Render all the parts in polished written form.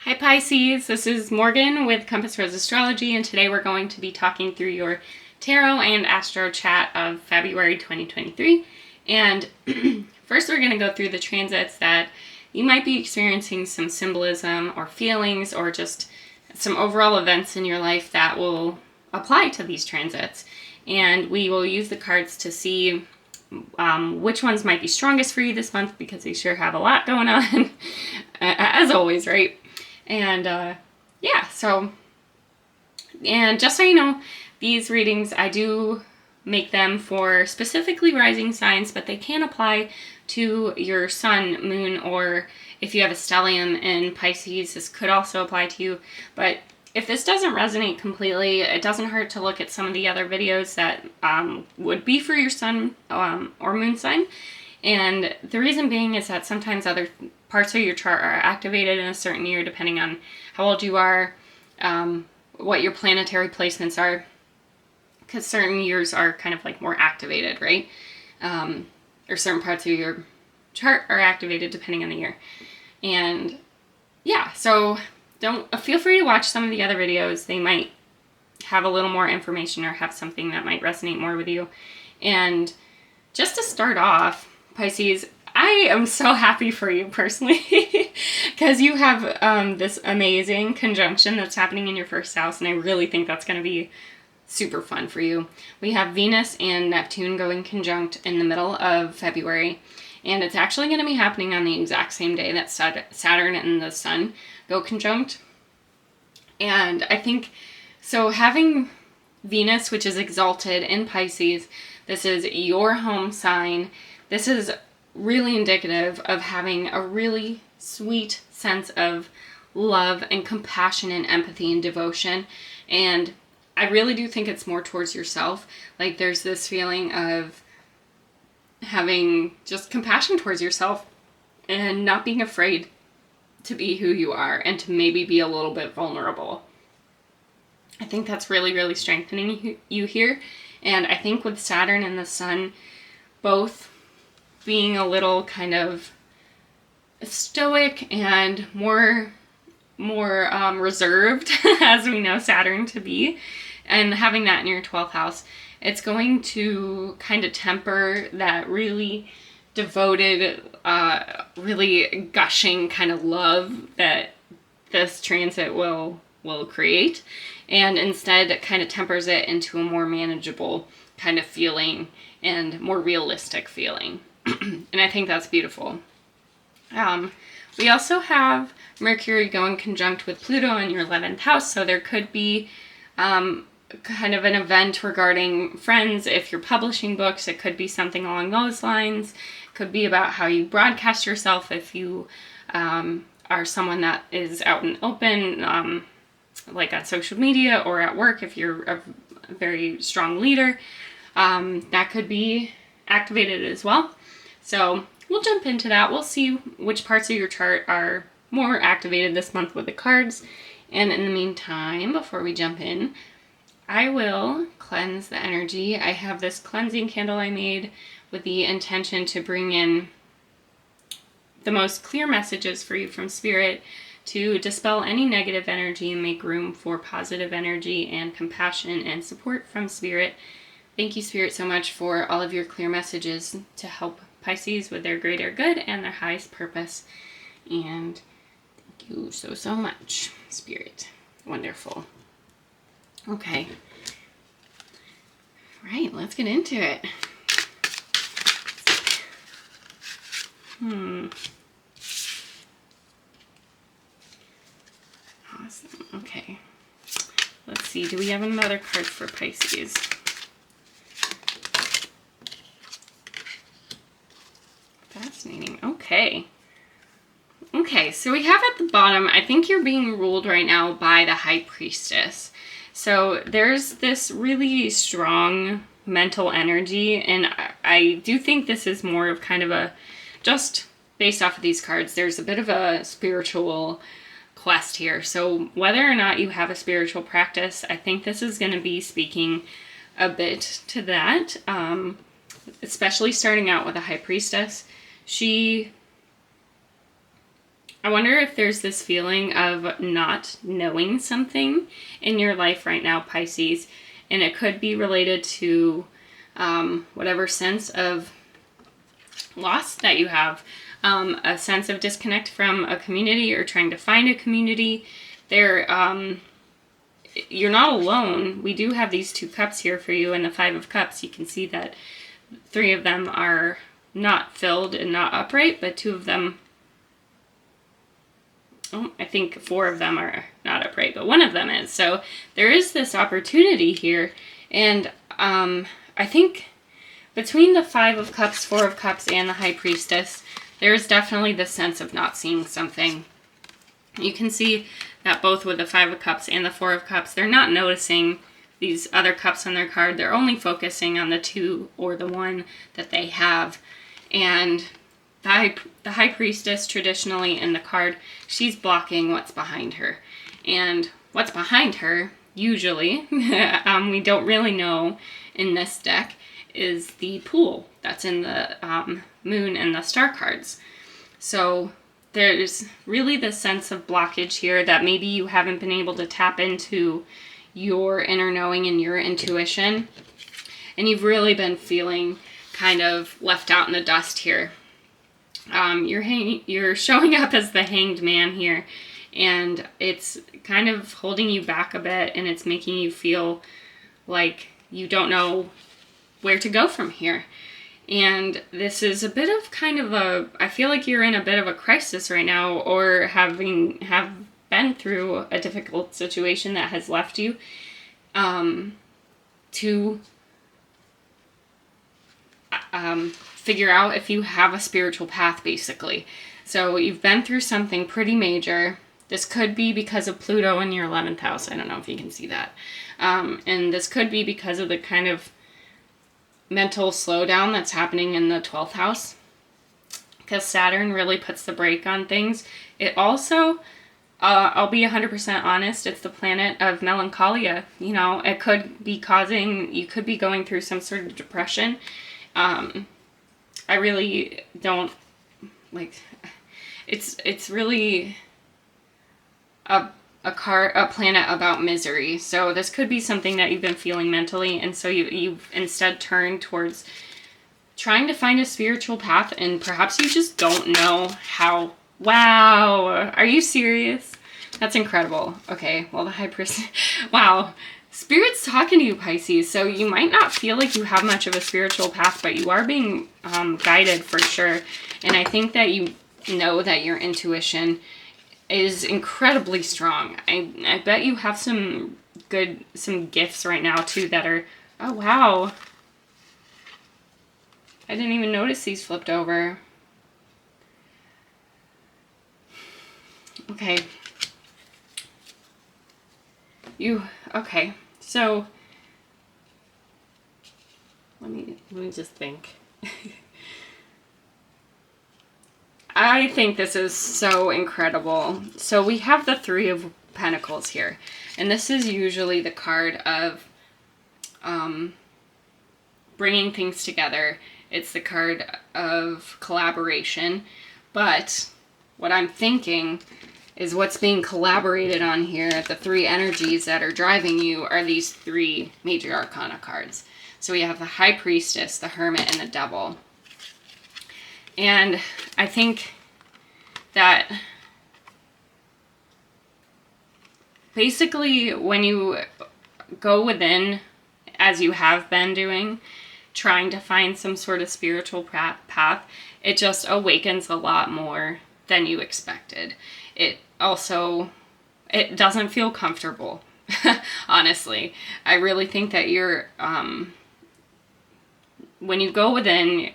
Hi Pisces, this is Morgan with Compass Rose Astrology, and today we're going to be talking through your Tarot and Astro chat of February 2023. And first we're going to go through the transits that you might be experiencing some symbolism or feelings or just some overall events in your life that will apply to these transits. And we will use the cards to see which ones might be strongest for you this month, because they sure have a lot going on, as always, right? And yeah, so, and just so you know, these readings, I do make them for specifically rising signs, but they can apply to your sun, moon, or if you have a stellium in Pisces, this could also apply to you. But if this doesn't resonate completely, it doesn't hurt to look at some of the other videos that would be for your sun or moon sign. And the reason being is that sometimes other parts of your chart are activated in a certain year, depending on how old you are, what your planetary placements are, because certain years are kind of like more activated, right? Or certain parts of your chart are activated depending on the year. And yeah, so feel free to watch some of the other videos. They might have a little more information or have something that might resonate more with you. And just to start off, Pisces, I am so happy for you personally because you have this amazing conjunction that's happening in your first house, and I really think that's going to be super fun for you. We have Venus and Neptune going conjunct in the middle of February, and it's actually going to be happening on the exact same day that Saturn and the Sun go conjunct. And I think, so having Venus, which is exalted in Pisces, this is your home sign. This is really indicative of having a really sweet sense of love and compassion and empathy and devotion. And I really do think it's more towards yourself. Like there's this feeling of having just compassion towards yourself and not being afraid to be who you are and to maybe be a little bit vulnerable. I think that's really, really strengthening you here. And I think with Saturn and the Sun both being a little kind of stoic and more reserved, as we know Saturn to be, and having that in your 12th house, it's going to kind of temper that really devoted, really gushing kind of love that this transit will create, and instead it kind of tempers it into a more manageable kind of feeling and more realistic feeling. And I think that's beautiful. We also have Mercury going conjunct with Pluto in your 11th house, so there could be kind of an event regarding friends. If you're publishing books, it could be something along those lines. It could be about how you broadcast yourself if you are someone that is out and open, like on social media or at work if you're a very strong leader. That could be activated as well. So we'll jump into that. We'll see which parts of your chart are more activated this month with the cards. And in the meantime, before we jump in, I will cleanse the energy. I have this cleansing candle I made with the intention to bring in the most clear messages for you from Spirit, to dispel any negative energy and make room for positive energy and compassion and support from Spirit. Thank you, Spirit, so much for all of your clear messages to help Pisces with their greater good and their highest purpose. And thank you so much, Spirit. Wonderful. Okay. All right, let's get into it. Awesome. Okay. Let's see. Do we have another card for Pisces? Fascinating. Okay. Okay, so we have at the bottom, I think you're being ruled right now by the High Priestess. So there's this really strong mental energy, and I do think this is more of kind of a, just based off of these cards, there's a bit of a spiritual quest here. So whether or not you have a spiritual practice, I think this is going to be speaking a bit to that, especially starting out with a High Priestess. She I wonder if there's this feeling of not knowing something in your life right now, Pisces, and it could be related to whatever sense of loss that you have, a sense of disconnect from a community or trying to find a community. You're not alone. We do have these 2 cups here for you, and the 5 of Cups. You can see that 3 of them are not filled and not upright, but 2 of them, I think 4 of them are not upright, but 1 of them is. So there is this opportunity here, and I think between the 5 of Cups, 4 of Cups, and the High Priestess, there's definitely the sense of not seeing something. You can see that both with the 5 of Cups and the 4 of Cups, they're not noticing these other cups on their card. They're only focusing on the 2 or the 1 that they have. And the High Priestess, traditionally in the card, she's blocking what's behind her. And what's behind her, usually, we don't really know in this deck, is the Pool that's in the Moon and the Star cards. So there's really this sense of blockage here that maybe you haven't been able to tap into your inner knowing and your intuition. And you've really been feeling kind of left out in the dust here. You're showing up as the Hanged Man here, and it's kind of holding you back a bit, and it's making you feel like you don't know where to go from here. And this is a bit of kind of I feel like you're in a bit of a crisis right now, or have been through a difficult situation that has left you to figure out if you have a spiritual path, basically. So you've been through something pretty major. This could be because of Pluto in your 11th house. I don't know if you can see that. And this could be because of the kind of mental slowdown that's happening in the 12th house, because Saturn really puts the brake on things. It also, I'll be 100% honest, it's the planet of melancholia. You know, it could be you could be going through some sort of depression. I really don't, like, it's really a planet about misery. So this could be something that you've been feeling mentally, and so you've instead turned towards trying to find a spiritual path, and perhaps you just don't know how. Wow, are you serious? That's incredible. Okay, well, the High Priestess, wow, Spirit's talking to you, Pisces. So you might not feel like you have much of a spiritual path, but you are being guided for sure. And I think that you know that your intuition is incredibly strong. I bet you have some gifts right now too that are, oh wow, I didn't even notice these flipped over. Okay, okay, so let me just think. I think this is so incredible. So we have the 3 of Pentacles here, and this is usually the card of bringing things together. It's the card of collaboration, but what I'm thinking is what's being collaborated on here, the 3 energies that are driving you, are these 3 major arcana cards. So we have the High Priestess, the Hermit, and the Devil. And I think that basically when you go within, as you have been doing, trying to find some sort of spiritual path, it just awakens a lot more than you expected. It doesn't feel comfortable, honestly. I really think that you're, when you go within,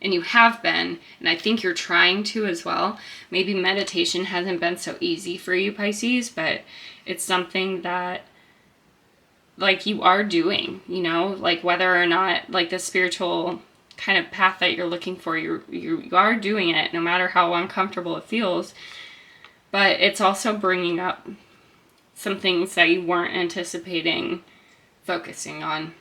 and you have been, and I think you're trying to as well. Maybe meditation hasn't been so easy for you, Pisces, but it's something that, like, you are doing, you know, like, whether or not, like, the spiritual kind of path that you're looking for, you are doing it, no matter how uncomfortable it feels. But it's also bringing up some things that you weren't anticipating focusing on.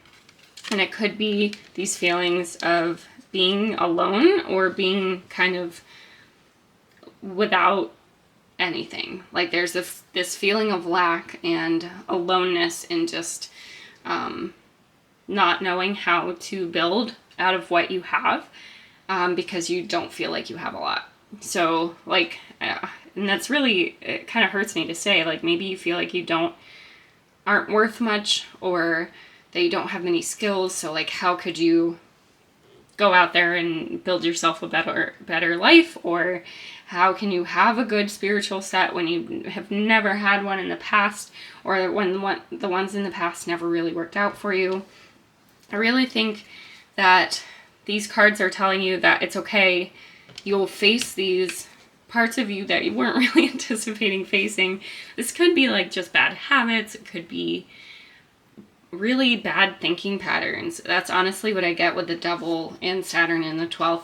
And it could be these feelings of being alone, or being kind of without anything. Like there's this feeling of lack and aloneness and just not knowing how to build out of what you have, because you don't feel like you have a lot. So like, and that's really, it kind of hurts me to say, like maybe you feel like you aren't worth much, or that you don't have many skills. So like, how could you go out there and build yourself a better life? Or how can you have a good spiritual set when you have never had one in the past, or when the ones in the past never really worked out for you? I really think that these cards are telling you that it's okay. You'll face these parts of you that you weren't really anticipating facing. This could be like just bad habits. It could be really bad thinking patterns. That's honestly what I get with the Devil and Saturn in the 12th.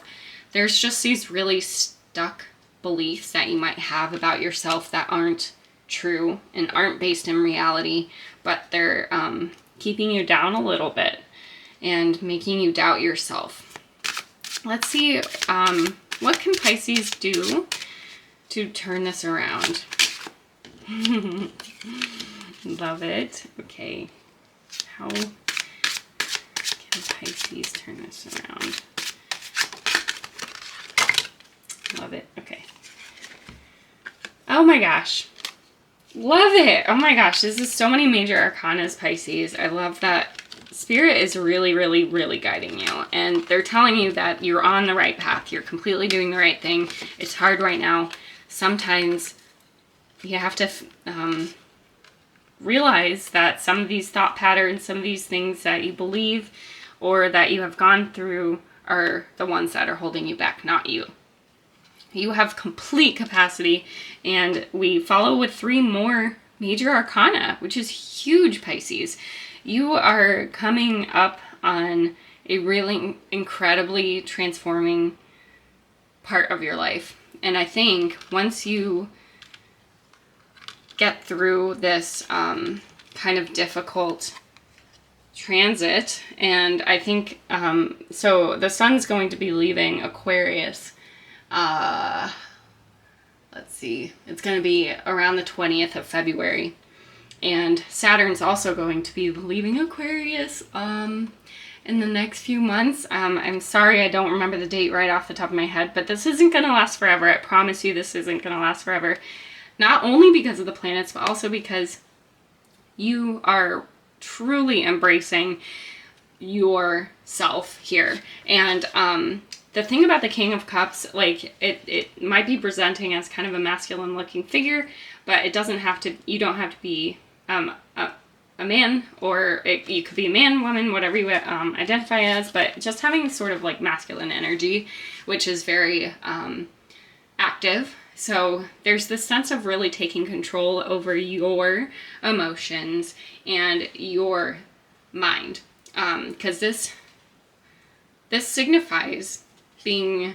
There's just these really stuck beliefs that you might have about yourself that aren't true and aren't based in reality, but they're keeping you down a little bit and making you doubt yourself. Let's see, what can Pisces do to turn this around? Love it. Okay. How can Pisces turn this around? Love it. Okay. Oh my gosh. Love it. Oh my gosh. This is so many major arcanas, Pisces. I love that Spirit is really, really, really guiding you. And they're telling you that you're on the right path. You're completely doing the right thing. It's hard right now. Sometimes you have to realize that some of these thought patterns, some of these things that you believe or that you have gone through are the ones that are holding you back, not you. You have complete capacity, and we follow with 3 more major arcana, which is huge, Pisces. You are coming up on a really incredibly transforming part of your life. And I think once you get through this kind of difficult transit, and I think, so the sun's going to be leaving Aquarius. Let's see, it's going to be around the 20th of February. And Saturn's also going to be leaving Aquarius in the next few months. I'm sorry I don't remember the date right off the top of my head, but this isn't going to last forever. I promise you this isn't going to last forever. Not only because of the planets, but also because you are truly embracing yourself here. And the thing about the King of Cups, like it might be presenting as kind of a masculine looking figure, but it doesn't have to, you don't have to be a man, or you could be a man, woman, whatever you identify as, but just having sort of like masculine energy, which is very active. So there's this sense of really taking control over your emotions and your mind, because this signifies being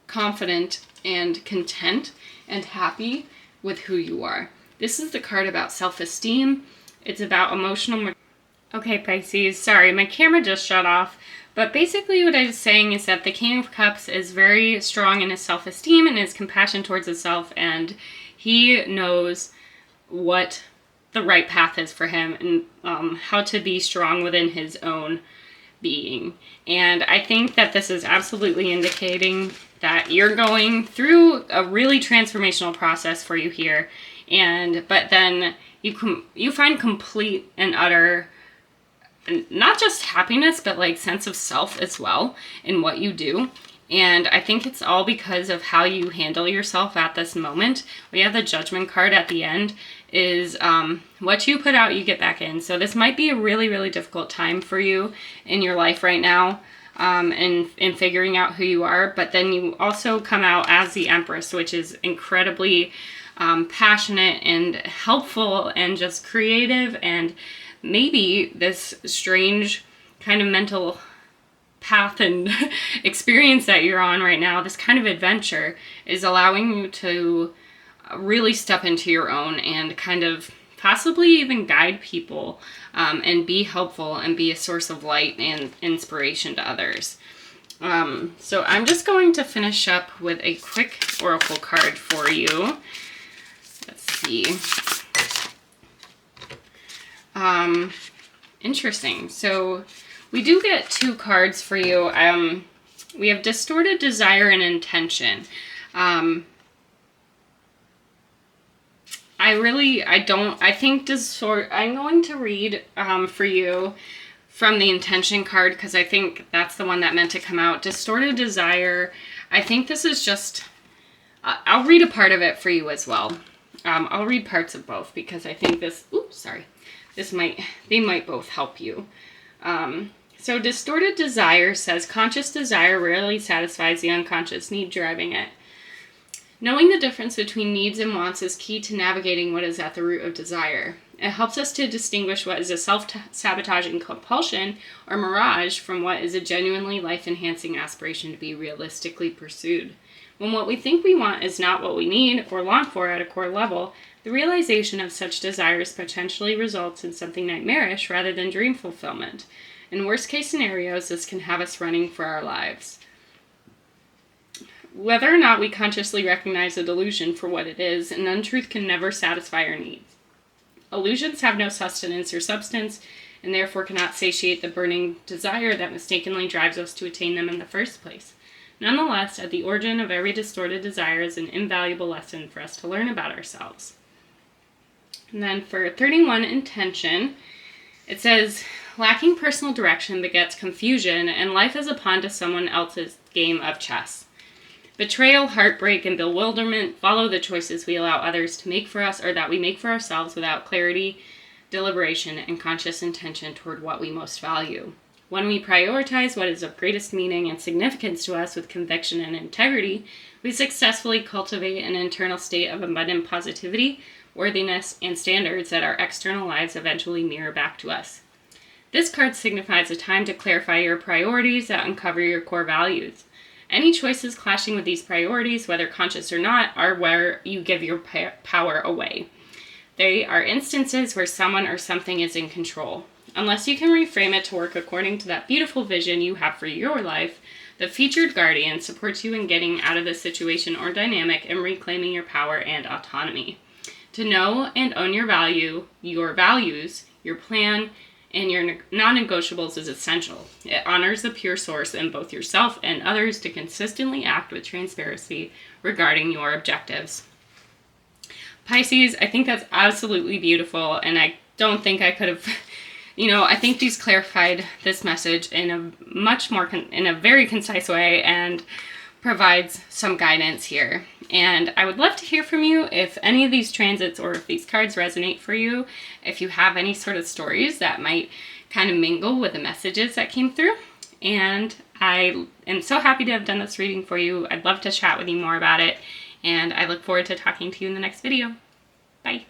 confident and content and happy with who you are. This is the card about self-esteem. It's about emotional... Okay, Pisces, sorry, my camera just shut off. But basically what I was saying is that the King of Cups is very strong in his self-esteem and his compassion towards himself, and he knows what the right path is for him and how to be strong within his own being. And I think that this is absolutely indicating that you're going through a really transformational process for you here. But then you find complete and utter, not just happiness, but like sense of self as well in what you do. And I think it's all because of how you handle yourself at this moment. We have the Judgment card at the end, is what you put out, you get back in. So this might be a really, really difficult time for you in your life right now, in figuring out who you are. But then you also come out as the Empress, which is incredibly passionate and helpful and just creative, and maybe this strange kind of mental path and experience that you're on right now, this kind of adventure, is allowing you to really step into your own and kind of possibly even guide people, and be helpful and be a source of light and inspiration to others. So I'm just going to finish up with a quick oracle card for you. Let's see. Interesting. So we do get 2 cards for you. We have distorted desire and intention. I think I'm going to read for you from the intention card, because I think that's the one that meant to come out. Distorted desire. I think this is just, I'll read a part of it for you as well. I'll read parts of both, because I think they might both help you. So distorted desire says conscious desire rarely satisfies the unconscious need driving it. Knowing the difference between needs and wants is key to navigating what is at the root of desire. It helps us to distinguish what is a self-sabotaging compulsion or mirage from what is a genuinely life-enhancing aspiration to be realistically pursued. When what we think we want is not what we need or long for at a core level, the realization of such desires potentially results in something nightmarish rather than dream fulfillment. In worst-case scenarios, this can have us running for our lives. Whether or not we consciously recognize a delusion for what it is, an untruth can never satisfy our needs. Illusions have no sustenance or substance, and therefore cannot satiate the burning desire that mistakenly drives us to attain them in the first place. Nonetheless, at the origin of every distorted desire is an invaluable lesson for us to learn about ourselves. And then for 31, intention, it says, lacking personal direction begets confusion, and life is a pawn to someone else's game of chess. Betrayal, heartbreak, and bewilderment follow the choices we allow others to make for us or that we make for ourselves without clarity, deliberation, and conscious intention toward what we most value. When we prioritize what is of greatest meaning and significance to us with conviction and integrity, we successfully cultivate an internal state of abundant positivity, worthiness, and standards that our external lives eventually mirror back to us. This card signifies a time to clarify your priorities that uncover your core values. Any choices clashing with these priorities, whether conscious or not, are where you give your power away. They are instances where someone or something is in control. Unless you can reframe it to work according to that beautiful vision you have for your life, the featured guardian supports you in getting out of the situation or dynamic and reclaiming your power and autonomy. To know and own your values, your plan, and your non-negotiables is essential. It honors the pure source in both yourself and others to consistently act with transparency regarding your objectives. Pisces, I think that's absolutely beautiful, and I don't think I could have, I think these clarified this message in a very concise way and provides some guidance here. And I would love to hear from you if any of these transits or if these cards resonate for you, if you have any sort of stories that might kind of mingle with the messages that came through. And I am so happy to have done this reading for you. I'd love to chat with you more about it, and I look forward to talking to you in the next video. Bye.